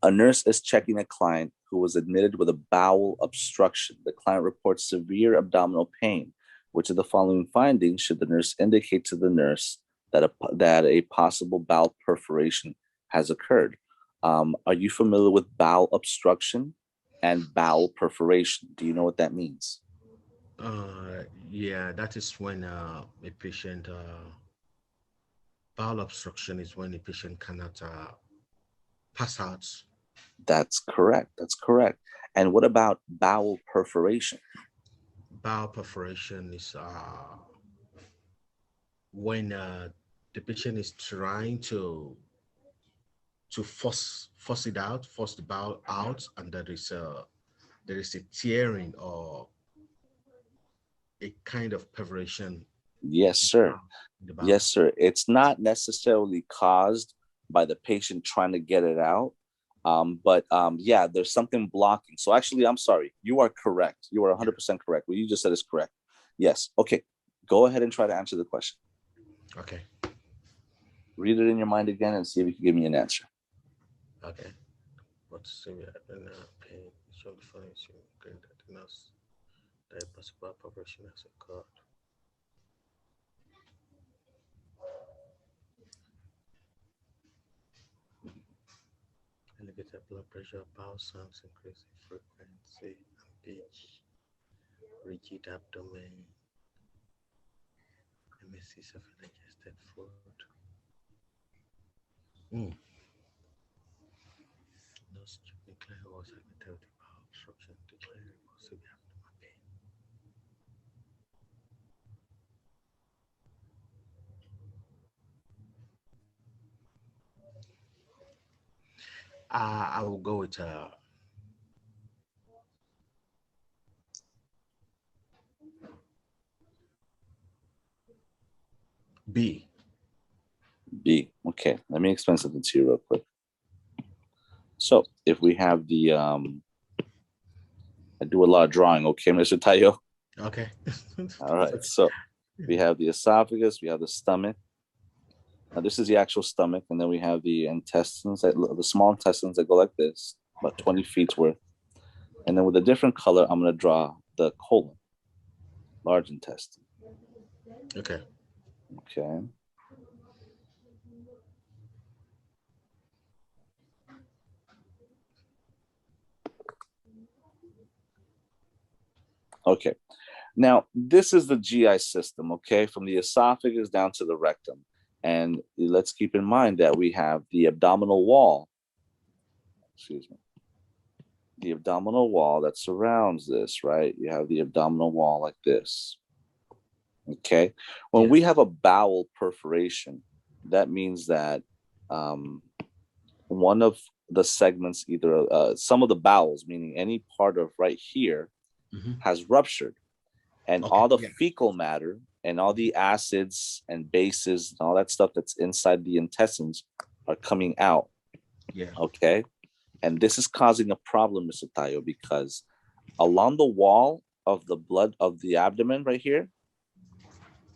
A nurse is checking a client who was admitted with a bowel obstruction. The client reports severe abdominal pain. Which of the following findings should the nurse indicate to the nurse that a possible bowel perforation has occurred? Are you familiar with bowel obstruction and bowel perforation? Do you know what that means? Yeah, that is when a patient bowel obstruction is when a patient cannot pass out. That's correct. That's correct. And what about bowel perforation? Bowel perforation is when the patient is trying to force it out, force the bowel out, and there is a tearing or a kind of perforation Yes, in sir. the bowel. Yes, sir. It's not necessarily caused by the patient trying to get it out. But yeah, there's something blocking. So actually, I'm sorry. You are correct. You are 100% correct. What you just said is correct. Yes. Okay. Go ahead and try to answer the question. Okay. Read it in your mind again and see if you can give me an answer. Okay. But severe pain should find you okay, that nurse that possible perforation has occurred. Elevated blood pressure, bowel sounds, increasing frequency and pitch, rigid abdomen, emesis of undigested food. Mm. Nurse declared was admitted with bowel obstruction, declaring possible abdominal pain. I will go with B. B. Okay. Let me explain something to you real quick. So if we have I do a lot of drawing. Okay, Mr. Tayo. Okay. All right. So we have the esophagus, we have the stomach. Now this is the actual stomach, and then we have the intestines, the small intestines that go like this, about 20 feet worth. And then with a different color, I'm going to draw the colon, large intestine. Okay. Okay. Okay. Now, this is the GI system, okay, from the esophagus down to the rectum. And let's keep in mind that we have the abdominal wall, excuse me, the abdominal wall that surrounds this, right? You have the abdominal wall like this. Okay. When we Yes. have a bowel perforation, that means that um, one of the segments, either some of the bowels, meaning any part of right here, Hmm. has ruptured, and Okay. all the Yeah. fecal matter and all the acids and bases and all that stuff that's inside the intestines are coming out. Yeah. Okay. And this is causing a problem, Mr. Tayo, because along the wall of the blood of the abdomen right here,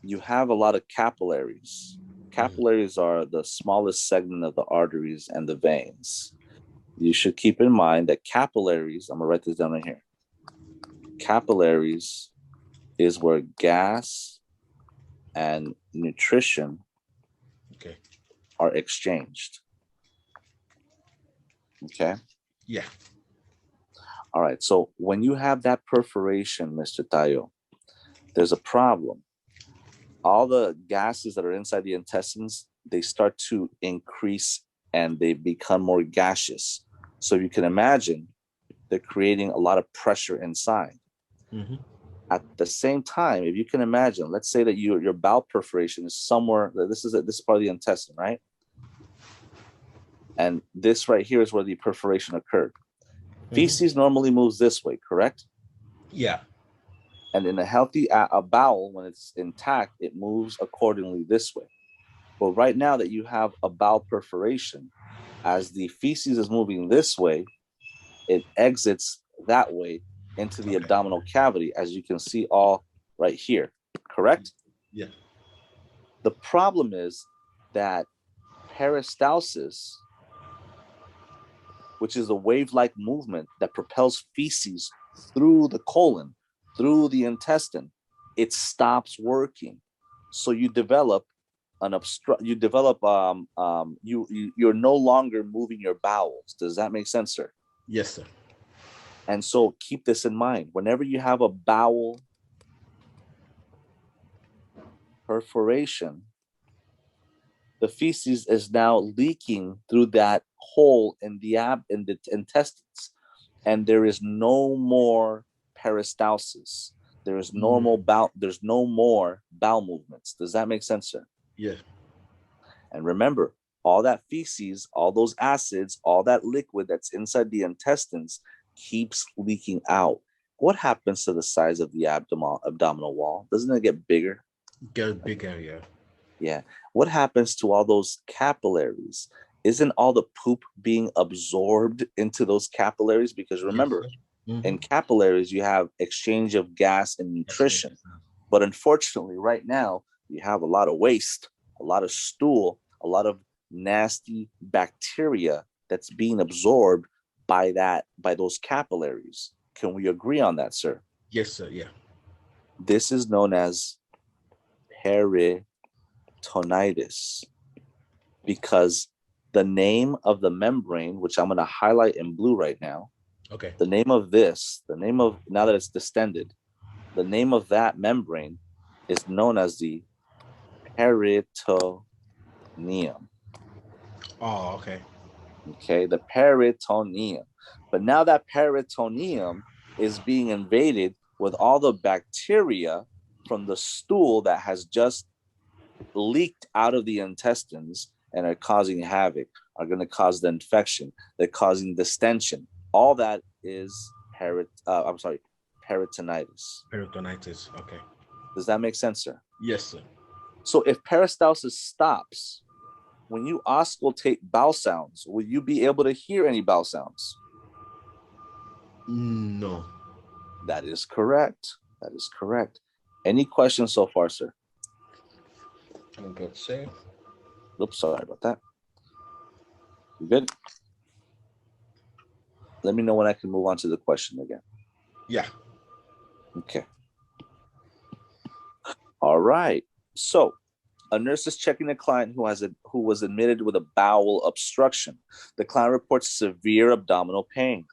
you have a lot of capillaries. Mhm. Capillaries are the smallest segment of the arteries and the veins. You should keep in mind that capillaries, I'm going to write this down right here. Capillaries is where gas and nutrition Okay. are exchanged. Okay. Yeah. All right. So when you have that perforation, Mr. Tayo, there's a problem. All the gases that are inside the intestines, they start to increase and they become more gaseous. So you can imagine they're creating a lot of pressure inside. Hmm. At the same time, if you can imagine, let's say that your bowel perforation is somewhere. This is part of the intestine, right? And this right here is where the perforation occurred. Hmm. Feces normally moves this way, correct? Yeah. And in a healthy a bowel, when it's intact, it moves accordingly this way. But right now that you have a bowel perforation, as the feces is moving this way, it exits that way into the Okay. abdominal cavity, as you can see all right here, correct? Yeah. The problem is that peristalsis which is a wave-like movement that propels feces through the colon, through the intestine, it stops working. So you develop you're no longer moving your bowels. Does that make sense, sir? Yes, sir. And so keep this in mind. Whenever you have a bowel perforation, the feces is now leaking through that hole in the intestines, and there is no more peristalsis. There's there's no more bowel movements. Does that make sense, sir? Yeah. And remember, all that feces, all those acids, all that liquid that's inside the intestines keeps leaking out. What happens to the size of the abdominal wall? Doesn't it get bigger? Get bigger, yeah. Yeah. What happens to all those capillaries? Isn't all the poop being absorbed into those capillaries? Because remember, in capillaries, you have exchange of gas and nutrition. But unfortunately, right now, you have a lot of waste, a lot of stool, a lot of nasty bacteria that's being absorbed by those capillaries. Can we agree on that, sir? Yes, sir. Yeah. This is known as peritonitis, because the name of the membrane, which I'm going to highlight in blue right now, okay, now that it's distended, the name of that membrane is known as the peritoneum. Oh, okay. Okay, the peritoneum. But now that peritoneum is being invaded with all the bacteria from the stool that has just leaked out of the intestines and are causing havoc, are going to cause the infection. They're causing distension. All that is peritonitis. Peritonitis. Okay. Does that make sense, sir? Yes, sir. So if peristalsis stops, when you auscultate bowel sounds, will you be able to hear any bowel sounds? No. That is correct. That is correct. Any questions so far, sir? I'm good, sir. Oops, sorry about that. You good? Let me know when I can move on to the question again. Yeah. Okay. All right. So a nurse is checking a client who was admitted with a bowel obstruction. The client reports severe abdominal pain,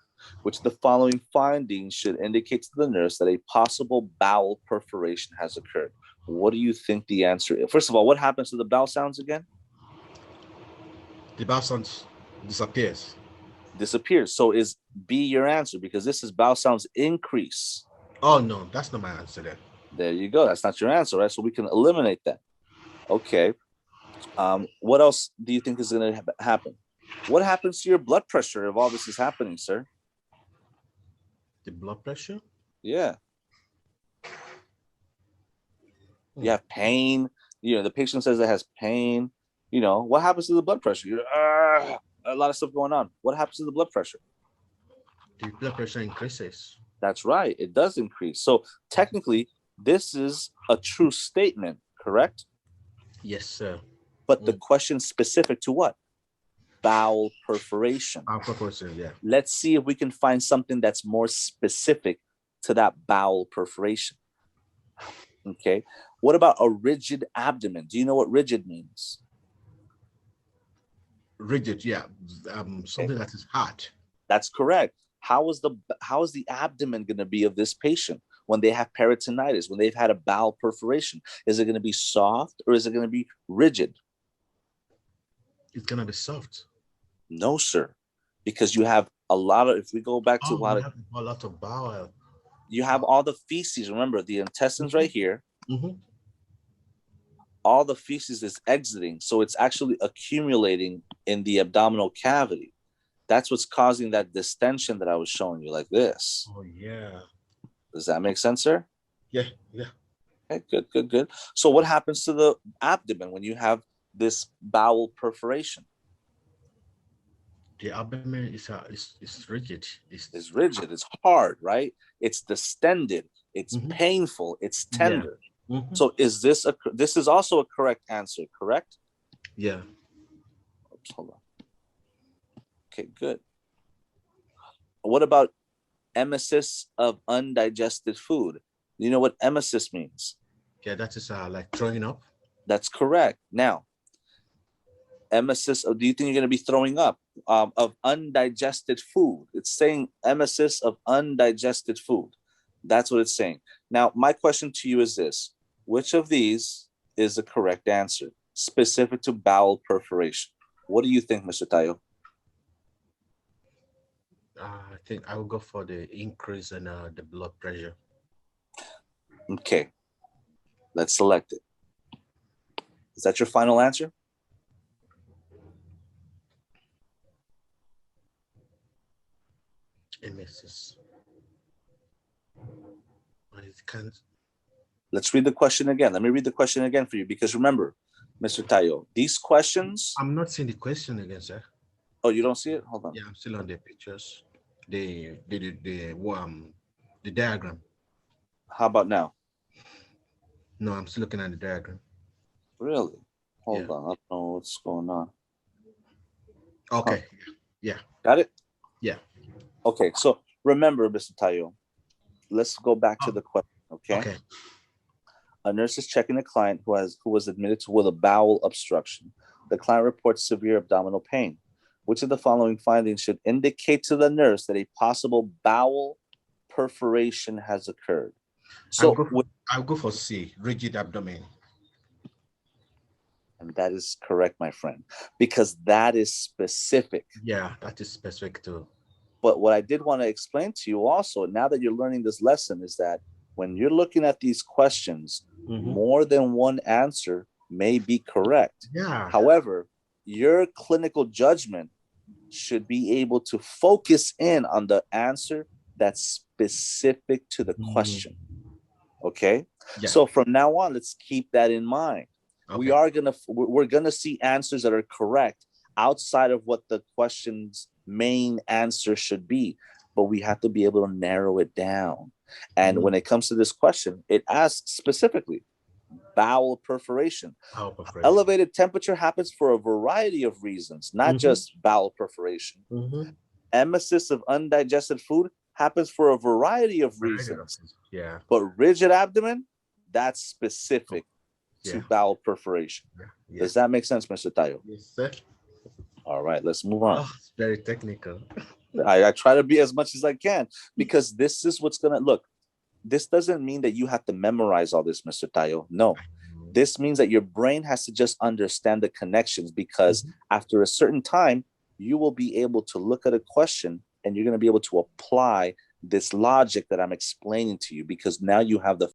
which the following findings should indicate to the nurse that a possible bowel perforation has occurred. What do you think the answer is? First of all, what happens to the bowel sounds again? The bowel sounds Disappears. So is B your answer? Because this is bowel sounds increase. Oh, no, that's not my answer then. There you go. That's not your answer, right? So we can eliminate that. Okay. What else do you think is going to happen? What happens to your blood pressure if all this is happening, sir? The blood pressure? Yeah. You have pain. The patient says it has pain. What happens to the blood pressure? A lot of stuff going on. What happens to the blood pressure? The blood pressure increases. That's right. It does increase. So technically, this is a true statement, correct? Yes, sir. But the question specific to what? Bowel perforation. Bowel perforation, yeah. Let's see if we can find something that's more specific to that bowel perforation. Okay. What about a rigid abdomen? Do you know what rigid means? Rigid, yeah. Something that is hard. That's correct. How is the abdomen going to be of this patient when they have peritonitis, when they've had a bowel perforation? Is it going to be soft or is it going to be rigid? It's going to be soft. No, sir. Because you have a lot of, if we go back to a lot of bowel. You have all the feces. Remember, the intestines right here. All the feces is exiting. So it's actually accumulating in the abdominal cavity. That's what's causing that distension that I was showing you, like this. Oh, yeah. Does that make sense, sir? Yeah, yeah. Okay, good. So what happens to the abdomen when you have this bowel perforation? The abdomen is rigid. It's rigid. It's hard, right? It's distended. It's painful. It's tender. Yeah. So this is also a correct answer, correct? Yeah. Oops, hold on. Okay, good. What about emesis of undigested food? You know what emesis means? Yeah, that is like throwing up. That's correct. Now, emesis of, do you think you're going to be throwing up of undigested food? It's saying emesis of undigested food. That's what it's saying. Now, my question to you is this: which of these is the correct answer specific to bowel perforation? What do you think, Mr. Tayo? I think I will go for the increase in the blood pressure. Okay, let's select it. Is that your final answer? Emesis. It can't. Let's read the question again. Let me read the question again for you, because remember, Mr. Tayo, these questions. I'm not seeing the question again, sir. Oh, you don't see it? Hold on. Yeah, I'm still on the pictures. The diagram. How about now? No, I'm still looking at the diagram. Really? Hold on. I don't know what's going on. Okay. Huh. Yeah. Got it? Yeah. Okay. So remember, Mr. Tayo, let's go back to the question. Okay. Okay. A nurse is checking a client who was admitted with a bowel obstruction. The client reports severe abdominal pain. Which of the following findings should indicate to the nurse that a possible bowel perforation has occurred? So I'll go for C, rigid abdomen. And that is correct, my friend, because that is specific. Yeah, that is specific too. But what I did want to explain to you also, now that you're learning this lesson, is that when you're looking at these questions, more than one answer may be correct. Yeah. However, your clinical judgment should be able to focus in on the answer that's specific to the question. Okay? Yeah. So from now on, let's keep that in mind. Okay. We're gonna see answers that are correct outside of what the question's main answer should be, but we have to be able to narrow it down. And when it comes to this question, it asks specifically bowel perforation. Elevated temperature happens for a variety of reasons, not just bowel perforation. Emesis of undigested food happens for a variety of reasons. Yeah. But rigid abdomen, that's specific to bowel perforation. Yeah. Does that make sense, Mr. Tayo? Yes, sir. All right, let's move on. Oh, it's very technical. I try to be as much as I can, because this is what's going to look. This doesn't mean that you have to memorize all this, Mr. Tayo. No, this means that your brain has to just understand the connections, because after a certain time, you will be able to look at a question and you're going to be able to apply this logic that I'm explaining to you, because now you have the